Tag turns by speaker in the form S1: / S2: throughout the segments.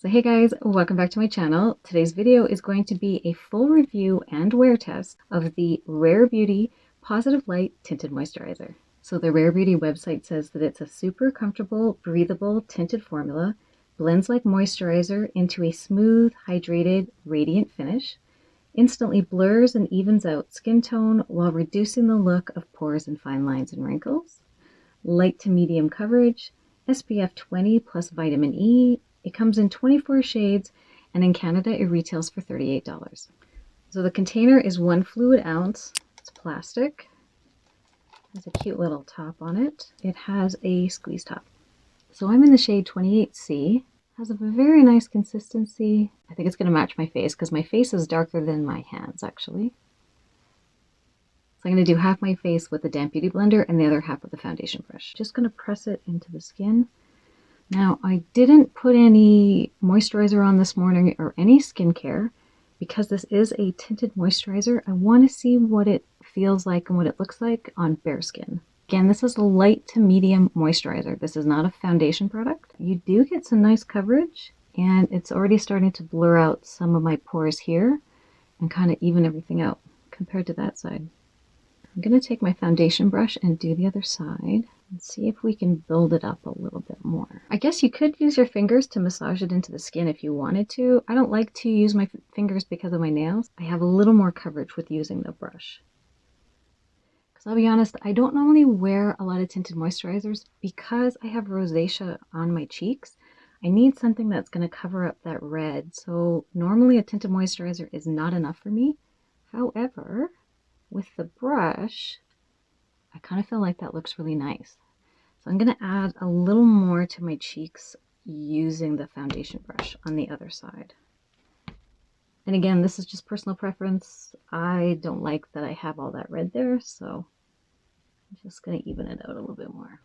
S1: So hey guys, welcome back to my channel. Today's video is going to be a full review and wear test of the Rare Beauty Positive Light Tinted Moisturizer. So the Rare Beauty website says that it's a super comfortable, breathable tinted formula, blends like moisturizer into a smooth, hydrated, radiant finish, instantly blurs and evens out skin tone while reducing the look of pores and fine lines and wrinkles, light to medium coverage, SPF 20 plus vitamin E. It comes in 24 shades, and in Canada it retails for $38. So the container is 1 fluid ounce. It's plastic. Has a cute little top on it. It has a squeeze top. So I'm in the shade 28C. Has a very nice consistency. I think it's going to match my face because my face is darker than my hands actually. So I'm going to do half my face with the damp beauty blender and the other half with the foundation brush. Just going to press it into the skin. Now, I didn't put any moisturizer on this morning or any skincare because this is a tinted moisturizer. I want to see what it feels like and what it looks like on bare skin. Again, this is a light to medium moisturizer. This is not a foundation product. You do get some nice coverage, and it's already starting to blur out some of my pores here and kind of even everything out compared to that side. I'm going to take my foundation brush and do the other side and see if we can build it up a little bit more. I guess you could use your fingers to massage it into the skin if you wanted to. I don't like to use my fingers because of my nails. I have a little more coverage with using the brush. Because I'll be honest, I don't normally wear a lot of tinted moisturizers because I have rosacea on my cheeks. I need something that's going to cover up that red. So normally a tinted moisturizer is not enough for me. However, with the brush, I kind of feel like that looks really nice. So I'm going to add a little more to my cheeks using the foundation brush on the other side. And again, this is just personal preference. I don't like that I have all that red there, so I'm just going to even it out a little bit more.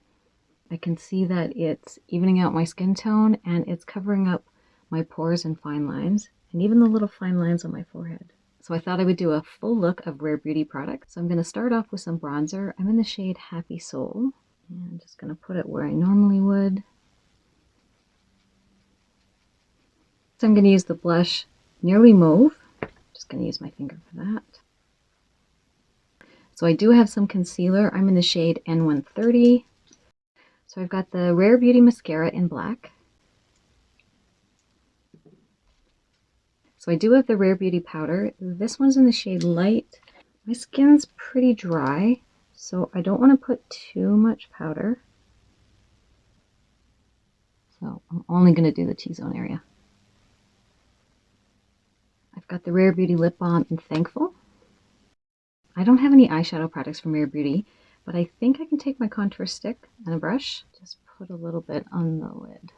S1: I can see that it's evening out my skin tone and it's covering up my pores and fine lines and even the little fine lines on my forehead. So I thought I would do a full look of Rare Beauty products. So I'm going to start off with some bronzer. I'm in the shade Happy Soul. And I'm just going to put it where I normally would. So I'm going to use the blush Nearly Mauve. Just going to use my finger for that. So I do have some concealer. I'm in the shade N130. So I've got the Rare Beauty Mascara in black. So I do have the Rare Beauty powder. This one's in the shade Light. My skin's pretty dry, so I don't want to put too much powder. So I'm only going to do the T-zone area. I've got the Rare Beauty Lip Balm in Thankful. I don't have any eyeshadow products from Rare Beauty, but I think I can take my contour stick and a brush. Just put a little bit on the lid.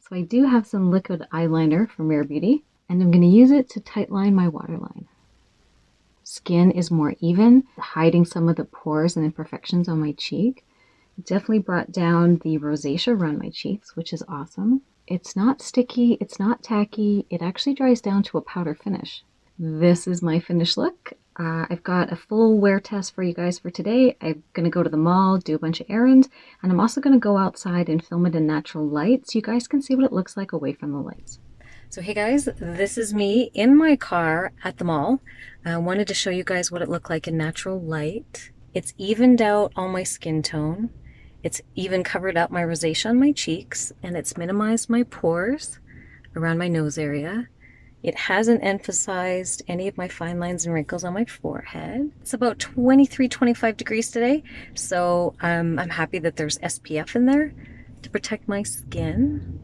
S1: So I do have some liquid eyeliner from Rare Beauty, and I'm going to use it to tightline my waterline. Skin is more even, hiding some of the pores and imperfections on my cheek. It definitely brought down the rosacea around my cheeks, which is awesome. It's not sticky, it's not tacky, it actually dries down to a powder finish. This is my finished look. I've got a full wear test for you guys for today. I'm going to go to the mall, do a bunch of errands, and I'm also going to go outside and film it in natural light so you guys can see what it looks like away from the lights. So hey guys, this is me in my car at the mall. I wanted to show you guys what it looked like in natural light. It's evened out all my skin tone. It's even covered up my rosacea on my cheeks, and it's minimized my pores around my nose area. It hasn't emphasized any of my fine lines and wrinkles on my forehead. It's about 23-25 degrees today, so I'm happy that there's SPF in there to protect my skin.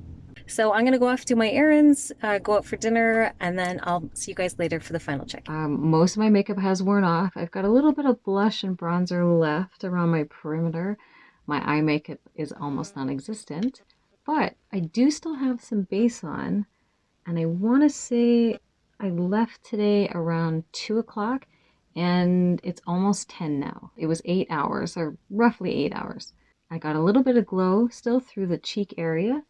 S1: So I'm gonna go off, do my errands, go out for dinner, and then I'll see you guys later for the final check. Most of my makeup has worn off. I've got a little bit of blush and bronzer left around my perimeter. My eye makeup is almost non-existent, but I do still have some base on. And I want to say I left today around 2 o'clock and it's almost 10 now. It was 8 hours, or roughly 8 hours. I got a little bit of glow still through the cheek area,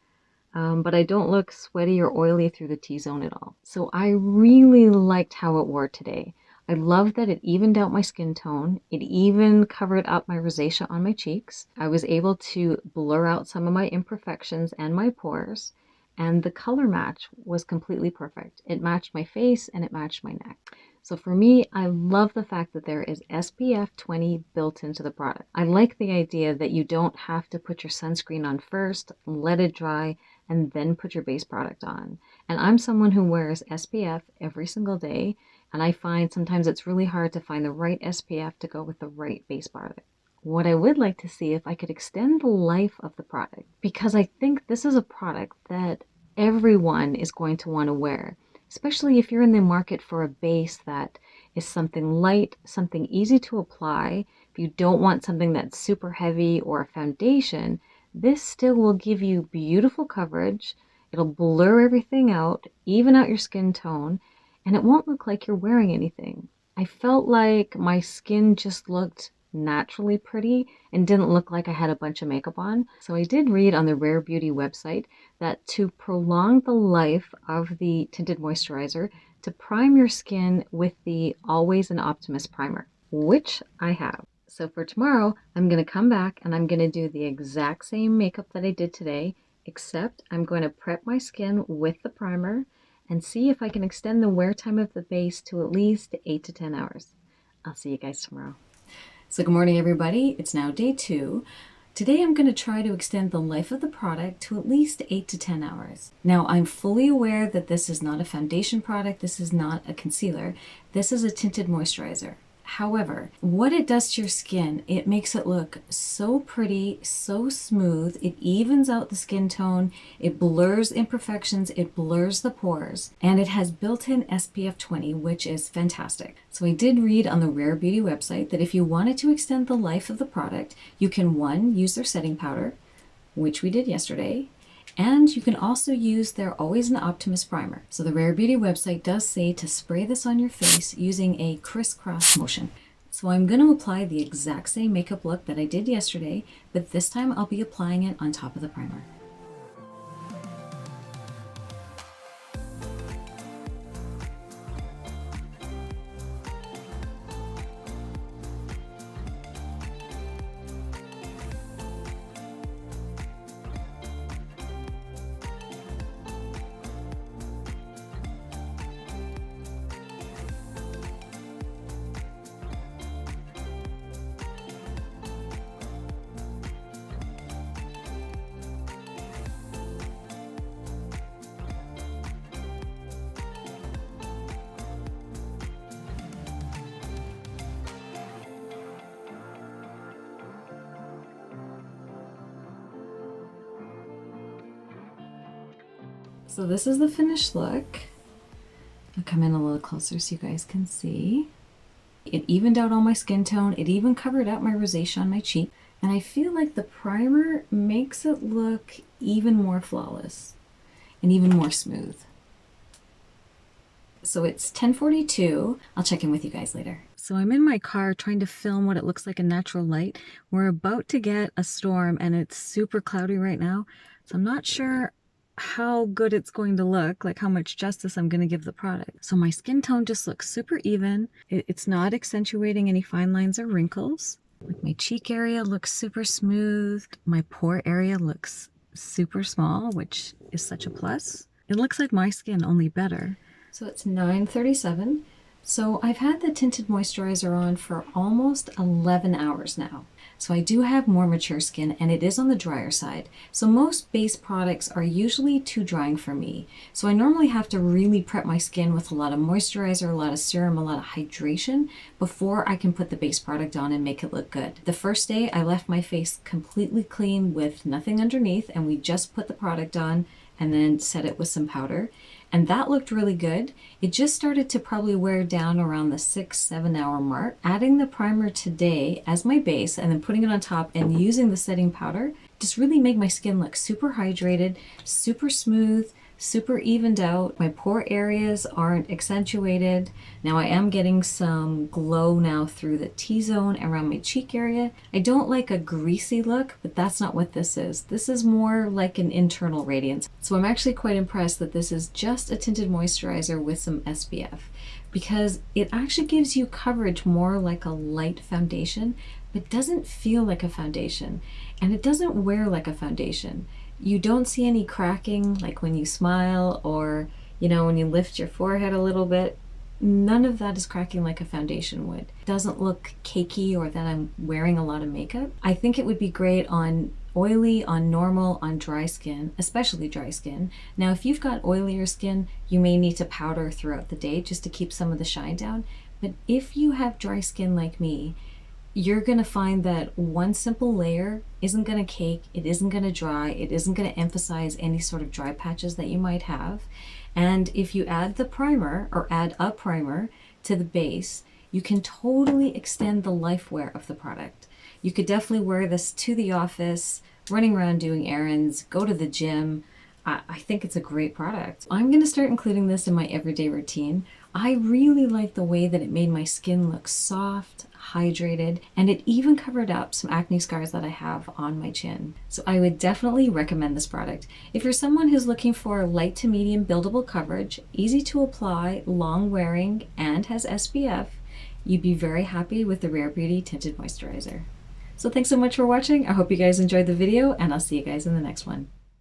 S1: but I don't look sweaty or oily through the T-zone at all. So I really liked how it wore today. I love that it evened out my skin tone. It even covered up my rosacea on my cheeks. I was able to blur out some of my imperfections and my pores, and the color match was completely perfect. It matched my face and it matched my neck. So for me, I love the fact that there is SPF 20 built into the product. I like the idea that you don't have to put your sunscreen on first, let it dry, and then put your base product on. And I'm someone who wears SPF every single day, and I find sometimes it's really hard to find the right SPF to go with the right base product. What I would like to see if I could extend the life of the product, because I think this is a product that everyone is going to want to wear, especially if you're in the market for a base that is something light, something easy to apply. If you don't want something that's super heavy or a foundation, this still will give you beautiful coverage. It'll blur everything out, even out your skin tone, and it won't look like you're wearing anything. I felt like my skin just looked naturally pretty and didn't look like I had a bunch of makeup on. So I did read on the Rare Beauty website that to prolong the life of the tinted moisturizer, to prime your skin with the Always an Optimist primer, which I have. So for tomorrow, I'm going to come back and I'm going to do the exact same makeup that I did today, except I'm going to prep my skin with the primer and see if I can extend the wear time of the base to at least 8 to 10 hours. I'll see you guys tomorrow. So good morning, everybody. It's now day 2. Today I'm going to try to extend the life of the product to at least 8 to 10 hours. Now, I'm fully aware that this is not a foundation product. This is not a concealer. This is a tinted moisturizer. However, what it does to your skin, it makes it look so pretty, so smooth. It evens out the skin tone. It blurs imperfections. It blurs the pores. And it has built-in SPF 20, which is fantastic. So I did read on the Rare Beauty website that if you wanted to extend the life of the product, you can, 1, use their setting powder, which we did yesterday. And you can also use their Always an Optimist primer. So the Rare Beauty website does say to spray this on your face using a crisscross motion. So I'm going to apply the exact same makeup look that I did yesterday, but this time I'll be applying it on top of the primer. So this is the finished look. I'll come in a little closer so you guys can see. It evened out all my skin tone. It even covered up my rosacea on my cheek. And I feel like the primer makes it look even more flawless and even more smooth. So it's 10:42. I'll check in with you guys later. So I'm in my car trying to film what it looks like in natural light. We're about to get a storm and it's super cloudy right now. So I'm not sure how good it's going to look, like how much justice I'm going to give the product. So my skin tone just looks super even. It's not accentuating any fine lines or wrinkles. Like my cheek area looks super smooth. My pore area looks super small, which is such a plus. It looks like my skin, only better. So it's 9:37. So I've had the tinted moisturizer on for almost 11 hours now. So I do have more mature skin and it is on the drier side. So most base products are usually too drying for me. So I normally have to really prep my skin with a lot of moisturizer, a lot of serum, a lot of hydration before I can put the base product on and make it look good. The first day I left my face completely clean with nothing underneath and we just put the product on and then set it with some powder. And that looked really good. It just started to probably wear down around the 6-7 hour mark. Adding the primer today as my base and then putting it on top and using the setting powder just really made my skin look super hydrated, super smooth, super evened out. My pore areas aren't accentuated. Now I am getting some glow now through the T-zone around my cheek area. I don't like a greasy look, but that's not what this is. This is more like an internal radiance. So I'm actually quite impressed that this is just a tinted moisturizer with some SPF, because it actually gives you coverage more like a light foundation, but doesn't feel like a foundation, and it doesn't wear like a foundation. You don't see any cracking like when you smile, or when you lift your forehead a little bit. None of that is cracking like a foundation would. It doesn't look cakey or that I'm wearing a lot of makeup. I think it would be great on oily, on normal, on dry skin, especially dry skin. Now, if you've got oilier skin, you may need to powder throughout the day just to keep some of the shine down. But if you have dry skin like me, you're going to find that one simple layer isn't going to cake, it isn't going to dry, it isn't going to emphasize any sort of dry patches that you might have. And if you add the primer, or add a primer to the base, you can totally extend the life wear of the product. You could definitely wear this to the office, running around doing errands, go to the gym. I think it's a great product. I'm going to start including this in my everyday routine. I really like the way that it made my skin look soft, hydrated, and it even covered up some acne scars that I have on my chin. So I would definitely recommend this product. If you're someone who's looking for light to medium buildable coverage, easy to apply, long wearing, and has SPF, you'd be very happy with the Rare Beauty Tinted Moisturizer. So thanks so much for watching. I hope you guys enjoyed the video, and I'll see you guys in the next one.